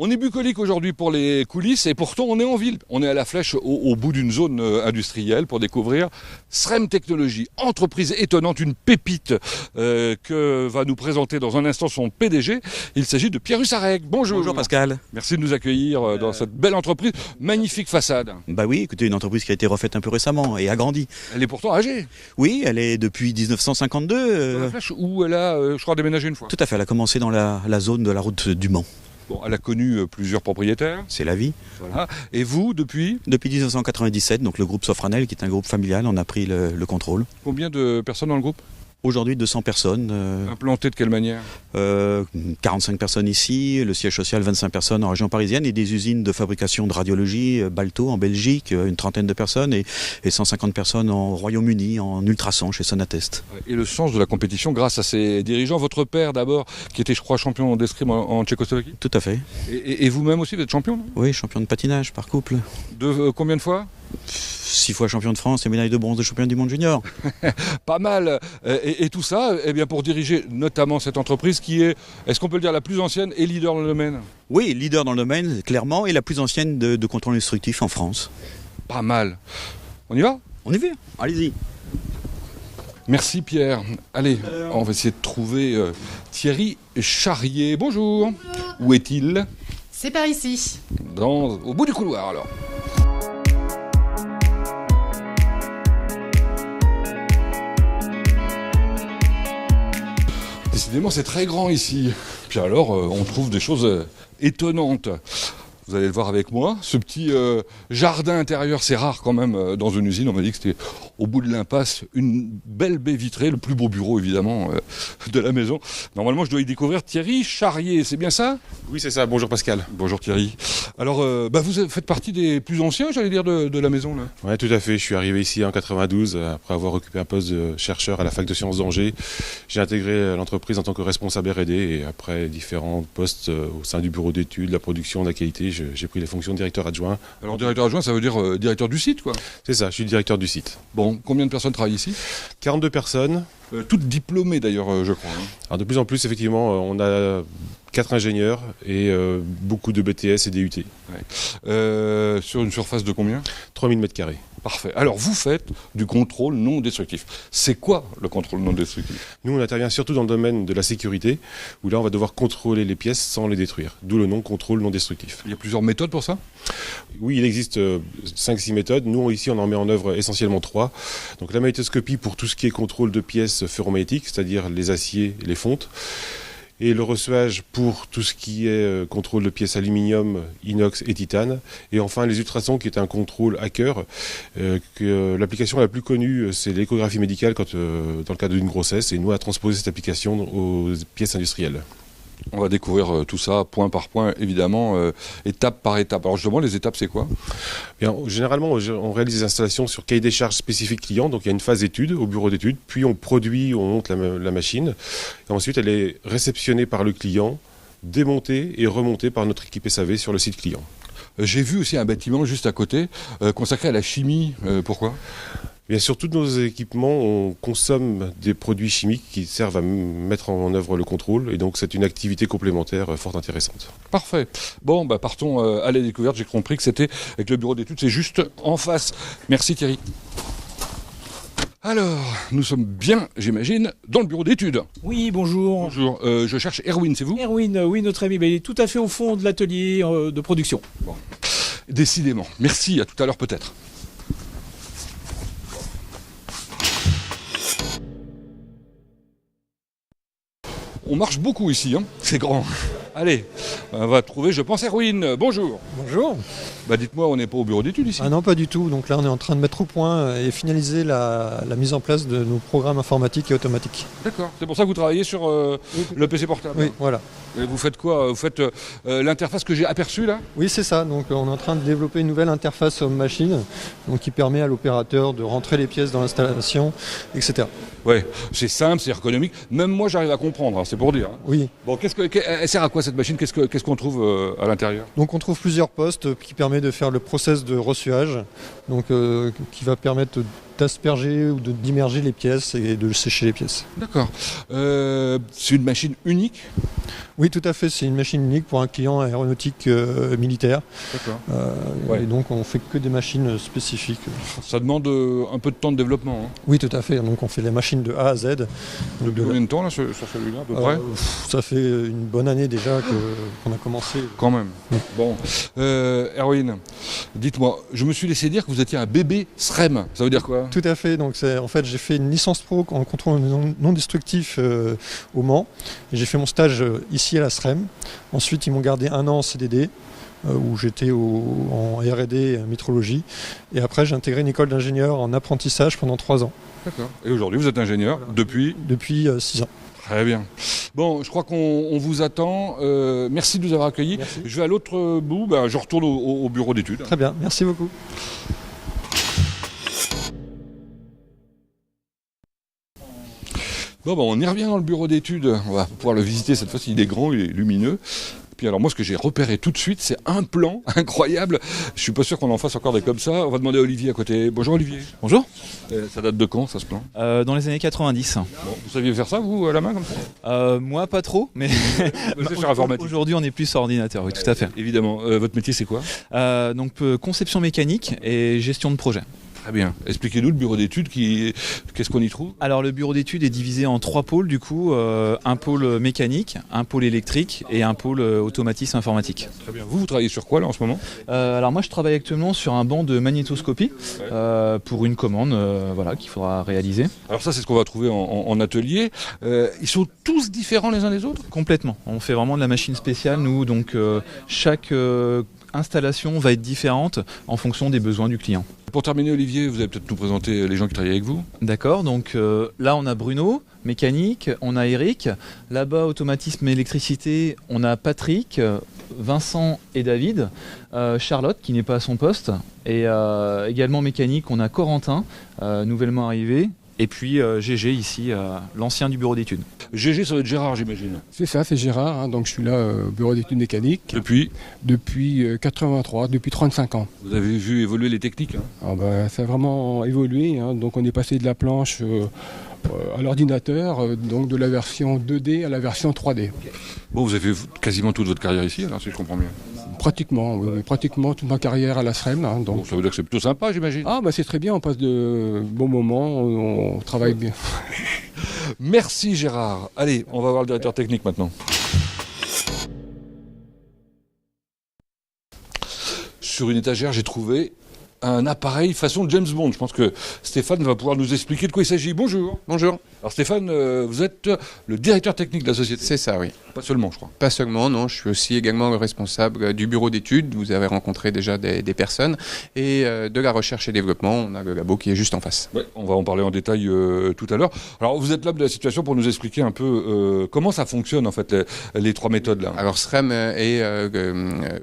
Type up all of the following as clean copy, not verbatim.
On est bucolique aujourd'hui pour les coulisses et pourtant on est en ville. On est à la Flèche au bout d'une zone industrielle pour découvrir SREM Technologies, entreprise étonnante, une pépite que va nous présenter dans un instant son PDG. Il s'agit de Pierre Hussarek. Bonjour. Bonjour Pascal. Merci de nous accueillir dans cette belle entreprise. Magnifique façade. Bah oui, écoutez, une entreprise qui a été refaite un peu récemment et agrandie. Elle est pourtant âgée. Oui, elle est depuis 1952. Dans la Flèche où elle a, je crois, déménagé une fois. Tout à fait, elle a commencé dans la zone de la route du Mans. Bon, elle a connu plusieurs propriétaires. C'est la vie. Voilà. Et vous, depuis ? Depuis 1997, donc le groupe Sofranel, qui est un groupe familial, on a pris le contrôle. Combien de personnes dans le groupe ? Aujourd'hui, 200 personnes. Implantées de quelle manière ? 45 personnes ici, le siège social 25 personnes en région parisienne et des usines de fabrication de radiologie, Balto en Belgique, une trentaine de personnes et 150 personnes en Royaume-Uni, en ultrasons chez Sonatest. Et le sens de la compétition grâce à ses dirigeants. Votre père d'abord, qui était je crois champion d'escrime en Tchécoslovaquie ? Tout à fait. Et vous-même aussi, vous êtes champion, non ? Oui, champion de patinage par couple. De combien de fois ? 6 fois champion de France et médaille de bronze de champion du monde junior. Pas mal. Et tout ça, eh bien, pour diriger notamment cette entreprise qui est-ce qu'on peut le dire, la plus ancienne et leader dans le domaine ? Oui, leader dans le domaine, clairement, et la plus ancienne de contrôle instructif en France. Pas mal. On y va ? On y va, allez-y. Merci Pierre. Allez, on va essayer de trouver Thierry Charrier. Bonjour. Où est-il ? C'est par ici. Au bout du couloir alors. Décidément, c'est très grand ici. Puis alors, on trouve des choses étonnantes. Vous allez le voir avec moi. Ce petit jardin intérieur, c'est rare quand même dans une usine. On m'a dit que c'était au bout de l'impasse, une belle baie vitrée, le plus beau bureau évidemment de la maison. Normalement, je dois y découvrir Thierry Charrier, c'est bien ça ? Oui, c'est ça. Bonjour Pascal. Bonjour Thierry. Alors, vous faites partie des plus anciens, j'allais dire, de la maison là ? Oui, tout à fait. Je suis arrivé ici en 92, après avoir occupé un poste de chercheur à la fac de sciences d'Angers. J'ai intégré l'entreprise en tant que responsable R&D et après différents postes au sein du bureau d'études, la production, la qualité, j'ai pris les fonctions de directeur adjoint. Alors directeur adjoint, ça veut dire directeur du site, quoi ? C'est ça, je suis le directeur du site. Bon, combien de personnes travaillent ici ? 42 personnes. Toutes diplômées d'ailleurs, je crois. Hein. Alors de plus en plus, effectivement, on a 4 ingénieurs et beaucoup de BTS et DUT. Ouais. Sur une surface de combien ? 3000 m². Parfait. Alors vous faites du contrôle non destructif. C'est quoi le contrôle non destructif ? Nous, on intervient surtout dans le domaine de la sécurité, où là, on va devoir contrôler les pièces sans les détruire. D'où le nom contrôle non destructif. Il y a plusieurs méthodes pour ça ? Oui, il existe 5-6 méthodes. Nous, ici, on en met en œuvre essentiellement 3. Donc la magnétoscopie pour tout ce qui est contrôle de pièces ferromagnétiques, c'est-à-dire les aciers, les fontes. Et le recevage pour tout ce qui est contrôle de pièces aluminium, inox et titane. Et enfin les ultrasons qui est un contrôle à cœur. L'application la plus connue, c'est l'échographie médicale dans le cadre d'une grossesse. Et nous, on a transposé cette application aux pièces industrielles. On va découvrir tout ça point par point, évidemment, étape par étape. Alors justement, les étapes, c'est quoi ? Bien, généralement, on réalise des installations sur cahier des charges spécifiques client. Donc il y a une phase d'étude au bureau d'études. Puis on produit, on monte la machine. Et ensuite, elle est réceptionnée par le client, démontée et remontée par notre équipe SAV sur le site client. J'ai vu aussi un bâtiment juste à côté, consacré à la chimie. Pourquoi ? Bien sûr, tous nos équipements, on consomme des produits chimiques qui servent à mettre en œuvre le contrôle. Et donc, c'est une activité complémentaire fort intéressante. Parfait. Bon, partons à la découverte. J'ai compris que c'était avec le bureau d'études. C'est juste en face. Merci Thierry. Alors, nous sommes bien, j'imagine, dans le bureau d'études. Oui, bonjour. Bonjour. Je cherche Erwin, c'est vous ? Erwin, oui, notre ami. Il est tout à fait au fond de l'atelier de production. Bon. Décidément. Merci, à tout à l'heure peut-être. On marche beaucoup ici, hein. C'est grand. Allez, on va trouver, je pense, Erwin. Bonjour. Bonjour. Dites-moi, on n'est pas au bureau d'études ici ? Ah non, pas du tout. Donc là, on est en train de mettre au point et finaliser la mise en place de nos programmes informatiques et automatiques. D'accord. C'est pour ça que vous travaillez sur le PC portable ? Oui, voilà. Et vous faites quoi ? Vous faites l'interface que j'ai aperçue là ? Oui, c'est ça. Donc on est en train de développer une nouvelle interface homme-machine qui permet à l'opérateur de rentrer les pièces dans l'installation, etc. Ouais, c'est simple, c'est ergonomique. Même moi, j'arrive à comprendre, hein, c'est pour dire. Hein. Oui. Bon, elle sert à quoi cette machine ? Qu'est-ce qu'on trouve à l'intérieur ? Donc on trouve plusieurs postes qui permettent de faire le process de reçuage, donc qui va permettre d'asperger ou d'immerger les pièces et de sécher les pièces. D'accord. C'est une machine unique? Oui, tout à fait, c'est une machine unique pour un client aéronautique militaire. D'accord. Et donc on fait que des machines spécifiques. Ça demande un peu de temps de développement. Hein. Oui, tout à fait, donc on fait les machines de A à Z. Depuis combien de temps là, sur celui-là à peu près? Ça fait une bonne année déjà qu'on a commencé. Quand même. Oui. Bon. Erwin, dites-moi, je me suis laissé dire que vous étiez un bébé SREM. Ça veut dire quoi? Tout à fait, donc en fait j'ai fait une licence pro en contrôle non destructif au Mans. Et j'ai fait mon stage ici à la SREM. Ensuite ils m'ont gardé un an en CDD. Où j'étais en R&D métrologie. Et après, j'ai intégré une école d'ingénieur en apprentissage pendant 3 ans. D'accord. Et aujourd'hui, vous êtes ingénieur depuis 6 ans. Très bien. Bon, je crois qu'on vous attend. Merci de nous avoir accueillis. Merci. Je vais à l'autre bout. Je retourne au bureau d'études. Très bien, merci beaucoup. Bon, on y revient dans le bureau d'études. On va pouvoir le visiter cette fois-ci. Il est grand, il est lumineux. Puis alors moi, ce que j'ai repéré tout de suite, c'est un plan incroyable. Je suis pas sûr qu'on en fasse encore des comme ça. On va demander à Olivier à côté. Bonjour Olivier. Bonjour. Ça date de quand, ça, ce plan? Dans les années 90. Bon, vous saviez faire ça, vous, à la main, comme ça? Moi, pas trop, mais sur informatique. Aujourd'hui, on est plus sur ordinateur, oui, tout à fait. Évidemment. Votre métier, c'est quoi? Donc, conception mécanique et gestion de projet. Très bien. Expliquez-nous le bureau d'études, qu'est-ce qu'on y trouve? Alors, le bureau d'études est divisé en 3 pôles, du coup. Un pôle mécanique, un pôle électrique et un pôle automatisme informatique. Très bien. Vous travaillez sur quoi, là, en ce moment? Alors, moi, je travaille actuellement sur un banc de magnétoscopie pour une commande qu'il faudra réaliser. Alors ça, c'est ce qu'on va trouver en atelier. Ils sont tous différents les uns des autres? Complètement. On fait vraiment de la machine spéciale, nous. Donc, chaque installation va être différente en fonction des besoins du client. Pour terminer, Olivier, vous allez peut-être nous présenter les gens qui travaillent avec vous. D'accord, donc là on a Bruno, mécanique, on a Eric, là-bas automatisme et électricité, on a Patrick, Vincent et David, Charlotte qui n'est pas à son poste, et également mécanique, on a Corentin, nouvellement arrivé, et puis GG ici, l'ancien du bureau d'études. GG, ça va être Gérard, j'imagine. C'est ça, c'est Gérard, donc je suis là au bureau d'études mécaniques. Depuis 83, depuis 35 ans. Vous avez vu évoluer les techniques, hein? Ça a vraiment évolué, donc on est passé de la planche à l'ordinateur, donc de la version 2D à la version 3D. Bon, vous avez fait quasiment toute votre carrière ici, alors, si je comprends bien. Pratiquement, oui, pratiquement toute ma carrière à la SREM. Donc. Bon, ça veut dire que c'est plutôt sympa, j'imagine. C'est très bien, on passe de bons moments, on travaille bien. Merci Gérard. Allez, on va voir le directeur technique maintenant. Sur une étagère, j'ai trouvé un appareil façon James Bond. Je pense que Stéphane va pouvoir nous expliquer de quoi il s'agit. Bonjour. Bonjour. Alors Stéphane, vous êtes le directeur technique de la société. C'est ça, oui. Pas seulement, je crois. Pas seulement, non. Je suis aussi également le responsable du bureau d'études. Vous avez rencontré déjà des personnes. Et de la recherche et développement. On a le labo qui est juste en face. Ouais, on va en parler en détail tout à l'heure. Alors vous êtes là de la situation pour nous expliquer un peu comment ça fonctionne en fait les 3 méthodes là. Alors SREM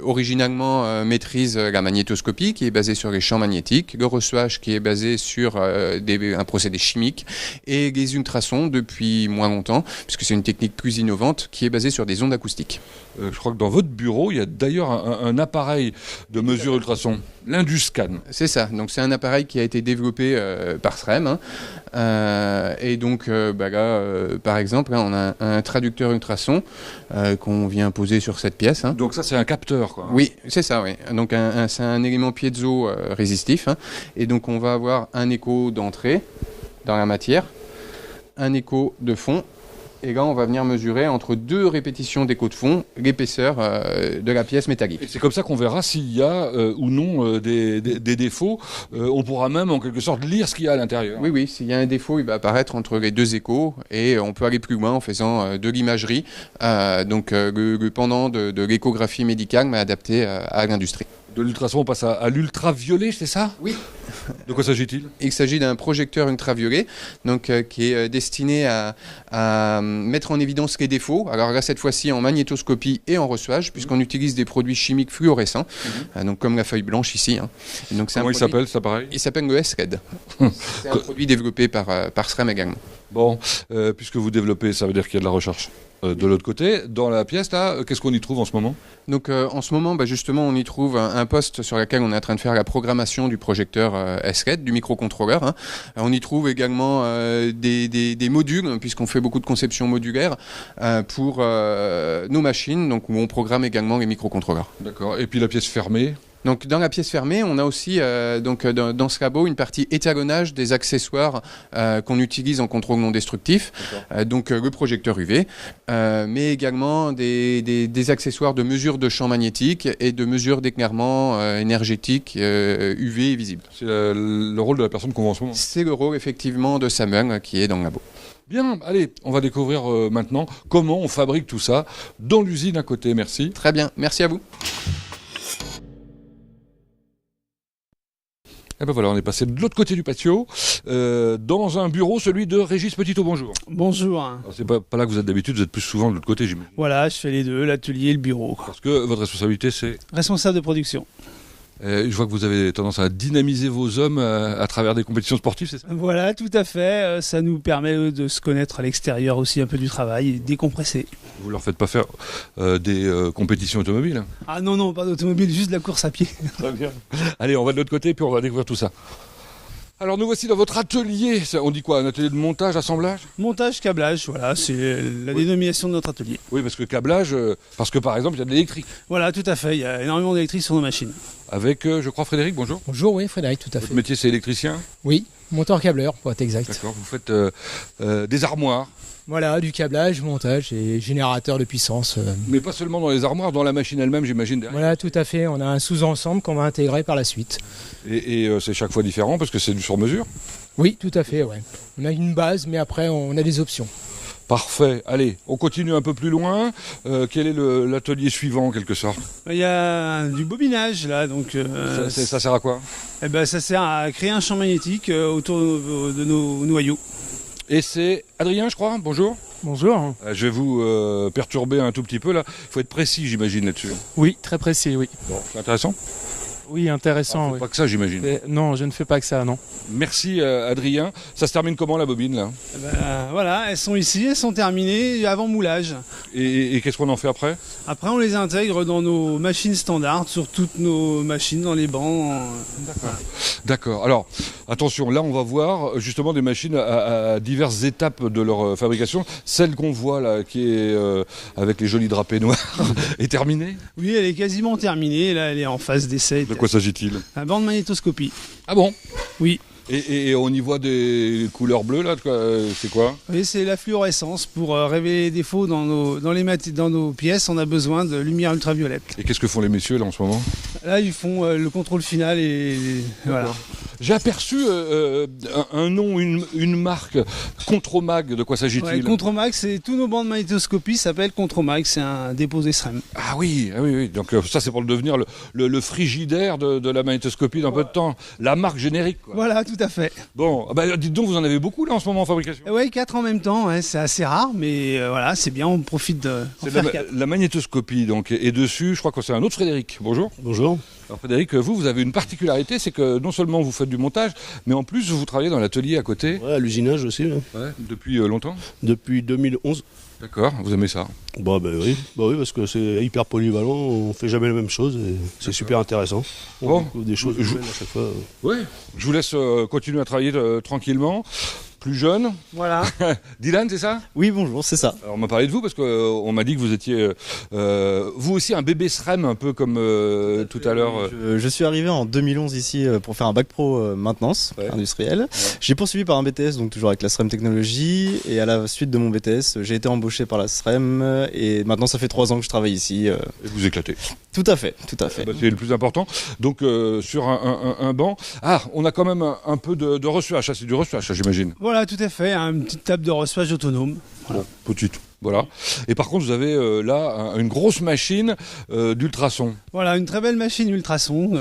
originalement maîtrise la magnétoscopie qui est basée sur les champs magnétiques, le reçuage qui est basé sur un procédé chimique et les ultrasons depuis moins longtemps puisque c'est une technique plus innovante qui est basée sur des ondes acoustiques. Je crois que dans votre bureau, il y a d'ailleurs un appareil de mesure ultrasons, l'Induscan. C'est ça, donc c'est un appareil qui a été développé par SREM. Et donc là, par exemple, on a un traducteur ultrason qu'on vient poser sur cette pièce. Donc ça, c'est un capteur, quoi. Oui, c'est ça, oui. Donc c'est un élément piezo résistif. Et donc on va avoir un écho d'entrée dans la matière, un écho de fond. Et là, on va venir mesurer entre 2 répétitions d'écho de fond l'épaisseur de la pièce métallique. Et c'est comme ça qu'on verra s'il y a ou non des défauts. On pourra même en quelque sorte lire ce qu'il y a à l'intérieur. Oui, s'il y a un défaut, il va apparaître entre les 2 échos et on peut aller plus loin en faisant de l'imagerie. Donc le pendant de l'échographie médicale mais adapté à l'industrie. De l'ultrason, on passe à l'ultraviolet, c'est ça? Oui. De quoi s'agit-il? Il s'agit d'un projecteur ultraviolet donc, qui est destiné à mettre en évidence les défauts. Alors là, cette fois-ci, en magnétoscopie et en reçuage, puisqu'on utilise des produits chimiques fluorescents, donc comme la feuille blanche ici. Et donc, comment il s'appelle, cet appareil? Il s'appelle le SRED. C'est un produit développé par SREM également. Bon, puisque vous développez, ça veut dire qu'il y a de la recherche. De l'autre côté, dans la pièce, là, qu'est-ce qu'on y trouve en ce moment? Donc en ce moment, justement, on y trouve un poste sur lequel on est en train de faire la programmation du projecteur SRED, du microcontrôleur. Hein. On y trouve également des modules, puisqu'on fait beaucoup de conception modulaire pour nos machines, donc où on programme également les microcontrôleurs. D'accord. Et puis la pièce fermée? Donc dans la pièce fermée, on a aussi dans ce labo une partie étalonnage des accessoires qu'on utilise en contrôle non destructif, donc le projecteur UV, mais également des accessoires de mesure de champ magnétique et de mesure d'éclairement énergétique UV visible. C'est le rôle de la personne qu'on voit en ce moment. C'est le rôle effectivement de Samuel qui est dans le labo. Bien, allez, on va découvrir maintenant comment on fabrique tout ça dans l'usine à côté. Merci. Très bien, merci à vous. Et ben voilà, on est passé de l'autre côté du patio, dans un bureau, celui de Régis Petitot. Bonjour. Bonjour. Alors, c'est pas là que vous êtes d'habitude, vous êtes plus souvent de l'autre côté, j'imagine. Voilà, je fais les deux, l'atelier et le bureau. Parce que votre responsabilité, c'est... Responsable de production. Je vois que vous avez tendance à dynamiser vos hommes à travers des compétitions sportives, c'est ça? Voilà, tout à fait. Ça nous permet de se connaître à l'extérieur aussi un peu du travail et décompresser. Vous leur faites pas faire des compétitions automobiles? Ah non, pas d'automobile, juste de la course à pied. Très bien. Allez, on va de l'autre côté puis on va découvrir tout ça. Alors nous voici dans votre atelier. On dit quoi? Un atelier de montage, assemblage? Montage, câblage, voilà, c'est la dénomination de notre atelier. Oui, parce que câblage, parce que par exemple, il y a de l'électrique. Voilà, tout à fait. Il y a énormément d'électrique sur nos machines. Avec, je crois, Frédéric, bonjour. Bonjour, oui, Frédéric, tout à fait. Votre métier, c'est électricien? Oui, monteur-câbleur, pour être exact. D'accord, vous faites des armoires. Voilà, du câblage, montage et générateur de puissance. Mais pas seulement dans les armoires, dans la machine elle-même, j'imagine, derrière. Voilà, tout à fait. On a un sous-ensemble qu'on va intégrer par la suite. Et c'est chaque fois différent parce que c'est du sur-mesure? Oui, tout à fait, ouais. On a une base, mais après, on a des options. Parfait. Allez, on continue un peu plus loin. Quel est l'atelier suivant, en quelque sorte? Il y a du bobinage, là, donc... ça sert à quoi? Eh ben, ça sert à créer un champ magnétique autour de nos noyaux. Et c'est Adrien, je crois. Bonjour. Bonjour. Je vais vous perturber un tout petit peu là. Il faut être précis, j'imagine, là-dessus. Oui, très précis, oui. Bon, c'est intéressant. Oui, intéressant. Oui. Pas que ça, j'imagine. Non, je ne fais pas que ça, non. Merci Adrien. Ça se termine comment la bobine là? Voilà, elles sont ici, elles sont terminées avant moulage. Et qu'est-ce qu'on en fait après? Après, on les intègre dans nos machines standards, sur toutes nos machines, dans les bancs. D'accord. Alors, attention, là on va voir justement des machines à diverses étapes de leur fabrication. Celle qu'on voit là, qui est avec les jolis drapés noirs, est terminée? Oui, elle est quasiment terminée. Là, elle est en phase d'essai. De quoi s'agit-il? Un banc de magnétoscopie. Ah bon? Oui. Et on y voit des couleurs bleues là, c'est quoi? Oui, c'est la fluorescence. Pour révéler les défauts dans nos pièces, on a besoin de lumière ultraviolette. Et qu'est-ce que font les messieurs là en ce moment? Là, ils font le contrôle final et voilà. J'ai aperçu un nom, une marque, Contromag. De quoi s'agit-il? Ouais, Contromag, c'est tous nos bancs de magnétoscopie s'appellent Contromag, c'est un déposé SREM. Ah oui. Donc ça c'est pour devenir le frigidaire de la magnétoscopie dans peu de temps. La marque générique, quoi. Voilà, tout à fait. Bon, dites donc, vous en avez beaucoup là en ce moment en fabrication? Oui, 4 en même temps, ouais, c'est assez rare, mais voilà, c'est bien, on profite de faire 4. La magnétoscopie, donc, et dessus, je crois que c'est un autre Frédéric. Bonjour. Bonjour. Alors Frédéric, vous avez une particularité, c'est que non seulement vous faites du montage, mais en plus vous travaillez dans l'atelier à côté. Ouais, à l'usinage aussi. Ouais. Ouais, depuis longtemps? Depuis 2011. D'accord, vous aimez ça? Oui, parce que c'est hyper polyvalent, on fait jamais la même chose et c'est super intéressant. On découvre des choses nouvelles à chaque fois. Ouais, je vous laisse continuer à travailler tranquillement. Plus jeune. Voilà. Dylan, c'est ça? Oui, bonjour, c'est ça. Alors, on m'a parlé de vous parce qu'on m'a dit que vous étiez vous aussi un bébé SREM, un peu comme tout à l'heure. Je suis arrivé en 2011 ici pour faire un bac pro maintenance industrielle. Ouais. J'ai poursuivi par un BTS, donc toujours avec la SREM Technologie. Et à la suite de mon BTS, j'ai été embauché par la SREM. Et maintenant, ça fait 3 ans que je travaille ici. Et vous éclatez. Tout à fait, tout à fait. C'est le plus important. Donc, sur un banc. Ah, on a quand même un peu de reçuage. Ça, c'est du reçuage, j'imagine. Voilà, tout à fait, une petite table de reçuage autonome. Voilà. Bon, petite. Voilà. Et par contre, vous avez là une grosse machine d'ultrasons. Voilà, une très belle machine ultrasons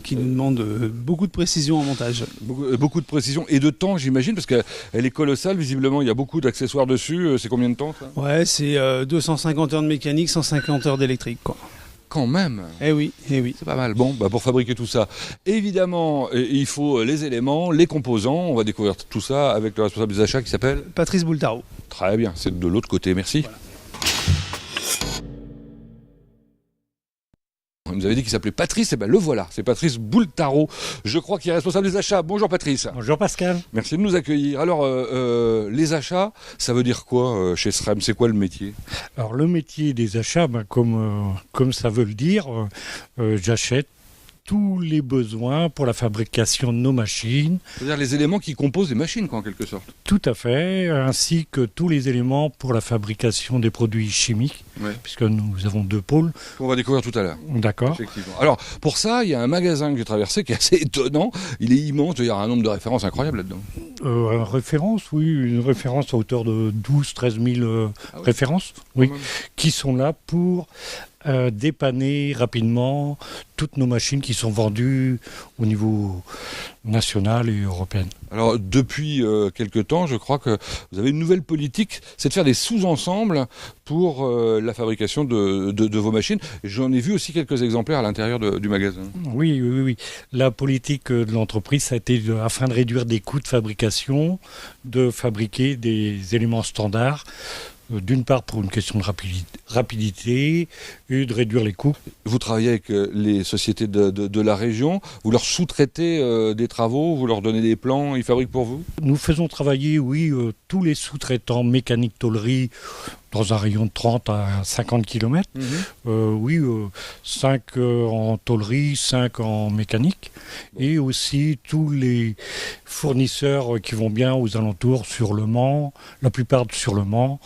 qui nous demande beaucoup de précision en montage. Beaucoup de précision et de temps, j'imagine, parce qu'elle est colossale. Visiblement, il y a beaucoup d'accessoires dessus. C'est combien de temps, ça? Ouais, c'est 250 heures de mécanique, 150 heures d'électrique, quoi. Quand même. Eh oui. C'est pas mal. Bon, pour fabriquer tout ça, évidemment, il faut les éléments, les composants. On va découvrir tout ça avec le responsable des achats qui s'appelle Patrice Boultaro. Très bien, c'est de l'autre côté. Merci. Voilà. Il nous avait dit qu'il s'appelait Patrice, et bien le voilà, c'est Patrice Boultaro, je crois qu'il est responsable des achats. Bonjour Patrice. Bonjour Pascal. Merci de nous accueillir. Alors, les achats, ça veut dire quoi chez SREM? C'est quoi le métier? Alors le métier des achats, comme ça veut le dire, j'achète tous les besoins pour la fabrication de nos machines. C'est-à-dire les éléments qui composent les machines, quoi, en quelque sorte. Tout à fait, ainsi que tous les éléments pour la fabrication des produits chimiques, puisque nous avons 2 pôles. On va découvrir tout à l'heure. D'accord. Effectivement. Alors, pour ça, il y a un magasin que j'ai traversé qui est assez étonnant. Il est immense, il y a un nombre de références incroyable là-dedans. Références, oui, une référence à hauteur de 12-13 000 références, oui, qui sont là pour dépanner rapidement toutes nos machines qui sont vendues au niveau national et européen. Alors depuis quelque temps, je crois que vous avez une nouvelle politique, c'est de faire des sous-ensembles pour la fabrication de vos machines. J'en ai vu aussi quelques exemplaires à l'intérieur du magasin. Oui. La politique de l'entreprise, ça a été, afin de réduire des coûts de fabrication, de fabriquer des éléments standards. D'une part pour une question de rapidité et de réduire les coûts. Vous travaillez avec les sociétés de la région, vous leur sous-traitez des travaux, vous leur donnez des plans, ils fabriquent pour vous? Nous faisons travailler, tous les sous-traitants mécaniques tôlerie dans un rayon de 30 à 50 km. 5 en tôlerie, 5 en mécanique. Et aussi tous les fournisseurs qui vont bien aux alentours sur Le Mans, la plupart sur Le Mans,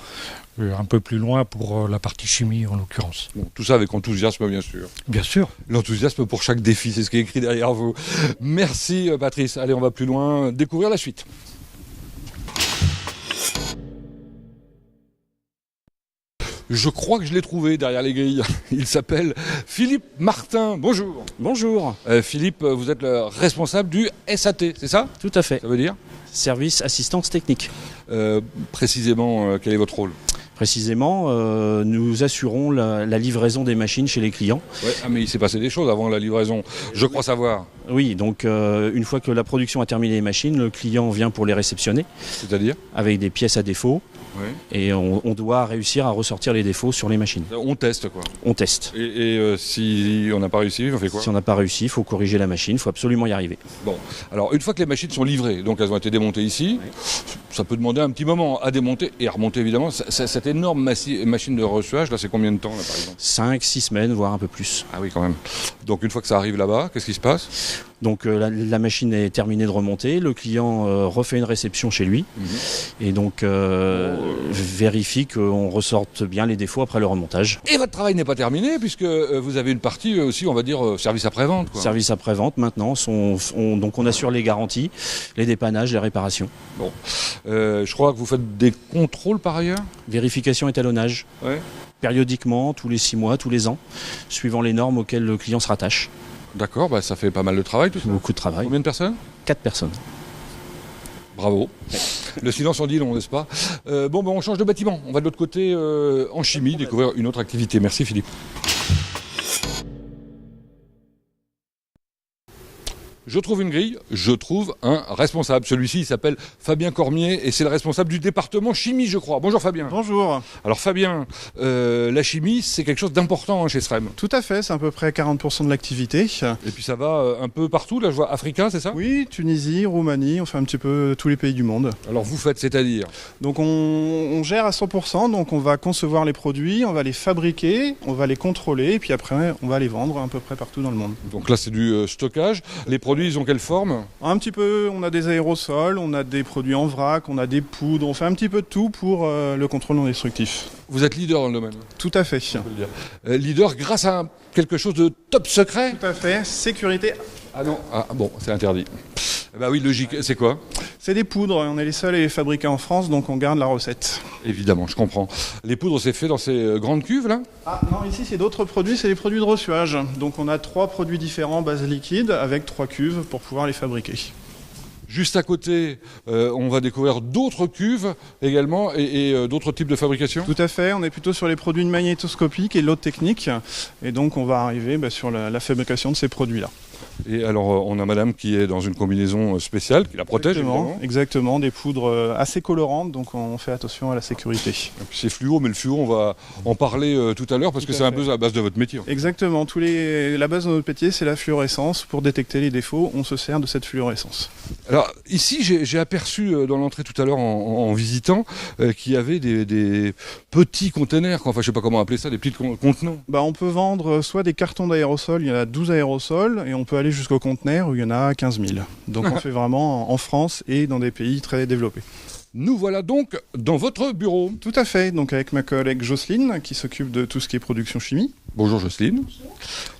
un peu plus loin pour la partie chimie en l'occurrence. Bon, tout ça avec enthousiasme bien sûr. Bien sûr. L'enthousiasme pour chaque défi, c'est ce qui est écrit derrière vous. Merci Patrice. Allez, on va plus loin, découvrir la suite. Je crois que je l'ai trouvé derrière les grilles. Il s'appelle Philippe Martin. Bonjour. Bonjour. Philippe, vous êtes le responsable du SAT, c'est ça? Tout à fait. Ça veut dire? Service assistance technique. Précisément, quel est votre rôle? Précisément, nous assurons la livraison des machines chez les clients. Ouais, mais il s'est passé des choses avant la livraison, je crois savoir. Oui, donc une fois que la production a terminé les machines, le client vient pour les réceptionner. C'est-à-dire? Avec des pièces à défaut. Et on doit réussir à ressortir les défauts sur les machines. On teste quoi. On teste. Et si on n'a pas réussi, on fait quoi? Si on n'a pas réussi, il faut corriger la machine, il faut absolument y arriver. Bon, alors une fois que les machines sont livrées, donc elles ont été démontées ici, ça peut demander un petit moment à démonter et à remonter évidemment. Cette énorme machine de reçuage, là c'est combien de temps là par exemple? 5-6 semaines, voire un peu plus. Ah oui quand même. Donc une fois que ça arrive là-bas, qu'est-ce qui se passe? Donc la machine est terminée de remonter, le client refait une réception chez lui et donc vérifie qu'on ressorte bien les défauts après le remontage. Et votre travail n'est pas terminé puisque vous avez une partie aussi, on va dire, service après-vente. Service après-vente maintenant, donc on assure les garanties, les dépannages, les réparations. Bon, je crois que vous faites des contrôles par ailleurs? Vérification étalonnage. Périodiquement, tous les 6 mois, tous les ans, suivant les normes auxquelles le client se rattache. D'accord, bah ça fait pas mal de travail tout ça. Beaucoup de travail. Combien de personnes? 4 personnes. Bravo. Le silence en dit long, n'est-ce pas? On change de bâtiment. On va de l'autre côté en chimie, découvrir une autre activité. Merci Philippe. Je trouve une grille, je trouve un responsable. Celui-ci, il s'appelle Fabien Cormier et c'est le responsable du département chimie, je crois. Bonjour Fabien. Bonjour. Alors Fabien, la chimie, c'est quelque chose d'important chez SREM. Tout à fait, c'est à peu près 40% de l'activité. Et puis ça va un peu partout, là je vois Africa, c'est ça? Oui, Tunisie, Roumanie, on fait un petit peu tous les pays du monde. Alors vous faites, c'est-à-dire? Donc on gère à 100%, donc on va concevoir les produits, on va les fabriquer, on va les contrôler et puis après on va les vendre à peu près partout dans le monde. Donc là c'est du stockage. Les produits, ils ont quelle forme? Un petit peu, on a des aérosols, on a des produits en vrac, on a des poudres, on fait un petit peu de tout pour le contrôle non destructif. Vous êtes leader dans le domaine? Tout à fait. Leader grâce à quelque chose de top secret? Tout à fait, sécurité. Ah non, bon, c'est interdit. Bah oui, logique, c'est quoi? C'est des poudres, on est les seuls à les fabriquer en France, donc on garde la recette. Évidemment, je comprends. Les poudres, c'est fait dans ces grandes cuves, là? Ah non, ici c'est d'autres produits, c'est les produits de reçuage. Donc on a 3 produits différents, base liquide, avec 3 cuves pour pouvoir les fabriquer. Juste à côté, on va découvrir d'autres cuves également et d'autres types de fabrication? Tout à fait, on est plutôt sur les produits de magnétoscopie et l'autre technique. Et donc on va arriver sur la fabrication de ces produits-là. Et alors, on a madame qui est dans une combinaison spéciale, qui la protège, Exactement, des poudres assez colorantes, donc on fait attention à la sécurité. C'est fluo, mais le fluo, on va en parler tout à l'heure, parce que c'est un peu la base de votre métier. Exactement, la base de notre métier, c'est la fluorescence. Pour détecter les défauts, on se sert de cette fluorescence. Alors, ici, j'ai aperçu dans l'entrée tout à l'heure, en visitant, qu'il y avait des petits containers, enfin, je sais pas comment appeler ça, des petits contenants. On peut vendre soit des cartons d'aérosols, il y en a 12 aérosols, et on peut aller jusqu'au conteneur où il y en a 15 000. Donc on fait vraiment en France et dans des pays très développés. Nous voilà donc dans votre bureau. Tout à fait, donc avec ma collègue Jocelyne qui s'occupe de tout ce qui est production chimie. Bonjour Jocelyne.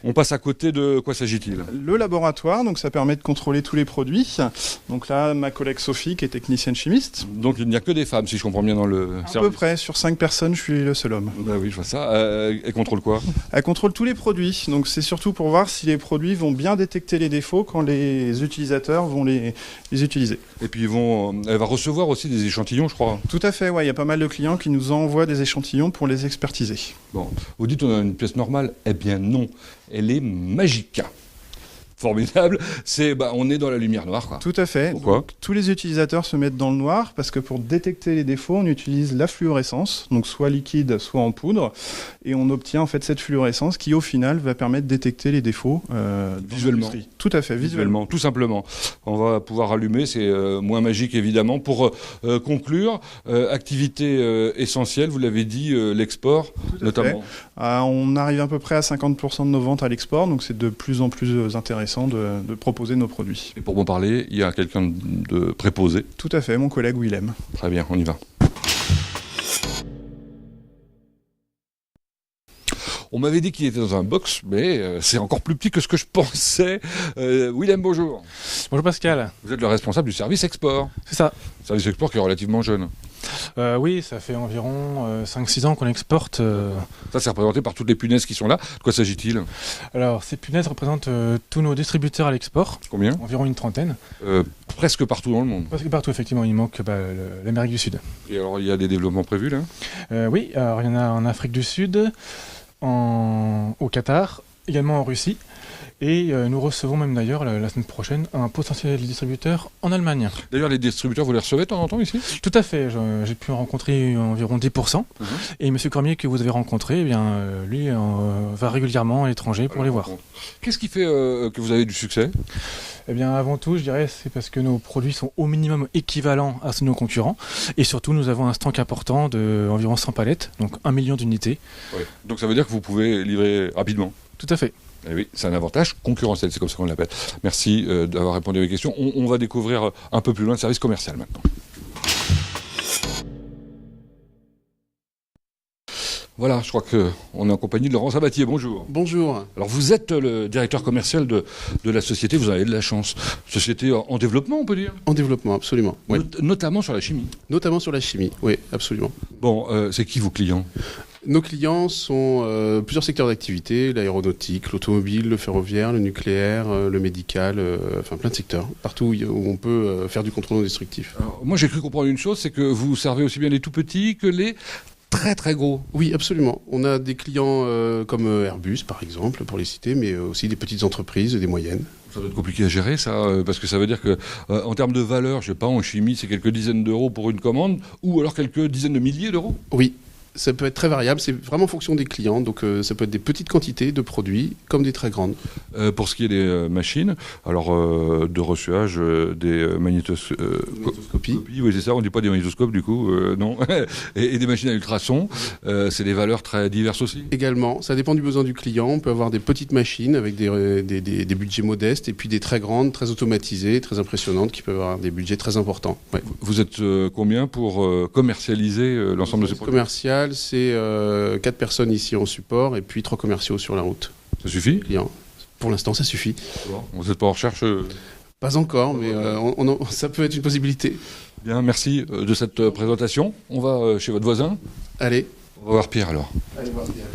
On passe à côté de quoi s'agit-il? Le laboratoire, donc ça permet de contrôler tous les produits. Donc là, ma collègue Sophie qui est technicienne chimiste. Donc il n'y a que des femmes si je comprends bien dans le service. À peu près, sur 5 personnes, je suis le seul homme. Bah oui, je vois ça. Elle contrôle quoi? Elle contrôle tous les produits, donc c'est surtout pour voir si les produits vont bien détecter les défauts quand les utilisateurs vont les utiliser. Et puis elle va recevoir aussi des échantillons, je crois. Tout à fait, ouais. Il y a pas mal de clients qui nous envoient des échantillons pour les expertiser. Bon, vous dites on a une pièce normale? Eh bien non, elle est magique. Formidable, on est dans la lumière noire, quoi. Tout à fait. Pourquoi? Donc, tous les utilisateurs se mettent dans le noir parce que pour détecter les défauts, on utilise la fluorescence, donc soit liquide, soit en poudre, et on obtient en fait cette fluorescence qui au final va permettre de détecter les défauts visuellement. Tout à fait, visuellement. Tout simplement. On va pouvoir allumer, c'est moins magique évidemment. Pour conclure, activité essentielle, vous l'avez dit, l'export notamment. On arrive à peu près à 50% de nos ventes à l'export, donc c'est de plus en plus intéressant de proposer nos produits. Et pour m'en parler, il y a quelqu'un de préposé. Tout à fait, mon collègue Willem. Très bien, on y va. On m'avait dit qu'il était dans un box, mais c'est encore plus petit que ce que je pensais. Willem, bonjour. Bonjour Pascal. Vous êtes le responsable du service export. C'est ça. Service export qui est relativement jeune. Oui, ça fait environ 5-6 ans qu'on exporte. Ça, c'est représenté par toutes les punaises qui sont là. De quoi s'agit-il? Alors, ces punaises représentent tous nos distributeurs à l'export. Combien? Environ une trentaine. Presque partout dans le monde. Presque partout, effectivement. Il manque l'Amérique du Sud. Et alors, il y a des développements prévus, là? Oui, alors il y en a en Afrique du Sud, au Qatar, également en Russie. Et nous recevons même d'ailleurs la semaine prochaine un potentiel distributeur en Allemagne. D'ailleurs, les distributeurs, vous les recevez de temps en temps ici? Tout à fait. J'ai pu en rencontrer environ 10%. Et M. Cormier, que vous avez rencontré, lui va régulièrement à l'étranger pour les voir. Qu'est-ce qui fait que vous avez du succès? Eh bien, avant tout, je dirais, c'est parce que nos produits sont au minimum équivalents à ceux de nos concurrents. Et surtout, nous avons un stock important d'environ 100 palettes, donc 1 million d'unités. Oui. Donc ça veut dire que vous pouvez livrer rapidement? Tout à fait. Eh oui, c'est un avantage concurrentiel, c'est comme ça qu'on l'appelle. Merci d'avoir répondu à mes questions. On va découvrir un peu plus loin le service commercial maintenant. Voilà, je crois qu'on est en compagnie de Laurent Sabatier. Bonjour. Bonjour. Alors vous êtes le directeur commercial de la société, vous avez de la chance. Société en développement, on peut dire? En développement, absolument. Oui. Notamment sur la chimie? Notamment sur la chimie, oui, absolument. Bon, c'est qui vos clients? Nos clients sont plusieurs secteurs d'activité, l'aéronautique, l'automobile, le ferroviaire, le nucléaire, le médical, enfin plein de secteurs, partout où on peut faire du contrôle non destructif. Alors, moi j'ai cru comprendre une chose, c'est que vous servez aussi bien les tout petits que les très très gros. Oui, absolument. On a des clients comme Airbus par exemple, pour les citer, mais aussi des petites entreprises, des moyennes. Ça doit être compliqué à gérer ça, parce que ça veut dire que en termes de valeur, je sais pas, en chimie c'est quelques dizaines d'euros pour une commande, ou alors quelques dizaines de milliers d'euros? Oui. Ça peut être très variable, c'est vraiment en fonction des clients, donc ça peut être des petites quantités de produits comme des très grandes. Pour ce qui est des machines, alors de reçuage, des magnétoscopies, oui c'est ça, on ne dit pas des magnétoscopes du coup, non, et des machines à ultrasons, c'est des valeurs très diverses aussi? Également, ça dépend du besoin du client, on peut avoir des petites machines avec des budgets modestes, et puis des très grandes, très automatisées, très impressionnantes, qui peuvent avoir des budgets très importants. Ouais. Vous êtes combien pour commercialiser l'ensemble de ces produits? Commercial, c'est 4 personnes ici en support et puis 3 commerciaux sur la route. Ça suffit? Clients. Pour l'instant, ça suffit. Bon, vous n'êtes pas en recherche? Pas encore, mais ça peut être une possibilité. Bien, merci de cette présentation. On va chez votre voisin. Allez. On va voir Pierre alors. Allez voir Pierre.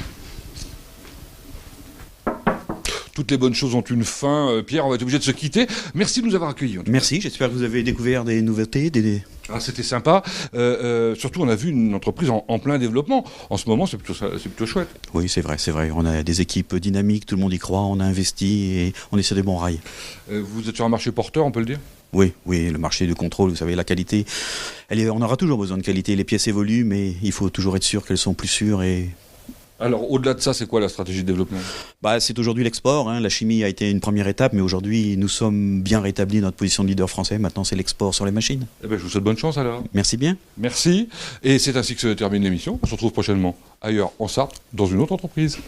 toutes les bonnes choses ont une fin. Pierre, on va être obligé de se quitter. Merci de nous avoir accueillis. Merci, j'espère que vous avez découvert des nouveautés. Ah, c'était sympa. Surtout, on a vu une entreprise en plein développement. En ce moment, c'est plutôt chouette. Oui, c'est vrai. On a des équipes dynamiques, tout le monde y croit, on a investi et on est sur des bons rails. Vous êtes sur un marché porteur, on peut le dire ? Oui, le marché de contrôle, vous savez, la qualité, on aura toujours besoin de qualité. Les pièces évoluent, mais il faut toujours être sûr qu'elles sont plus sûres. Alors, au-delà de ça, c'est quoi la stratégie de développement ? C'est aujourd'hui l'export. La chimie a été une première étape, mais aujourd'hui, nous sommes bien rétablis dans notre position de leader français. Maintenant, c'est l'export sur les machines. Je vous souhaite bonne chance alors. Merci bien. Merci. Et c'est ainsi que se termine l'émission. On se retrouve prochainement ailleurs en Sarthe, dans une autre entreprise.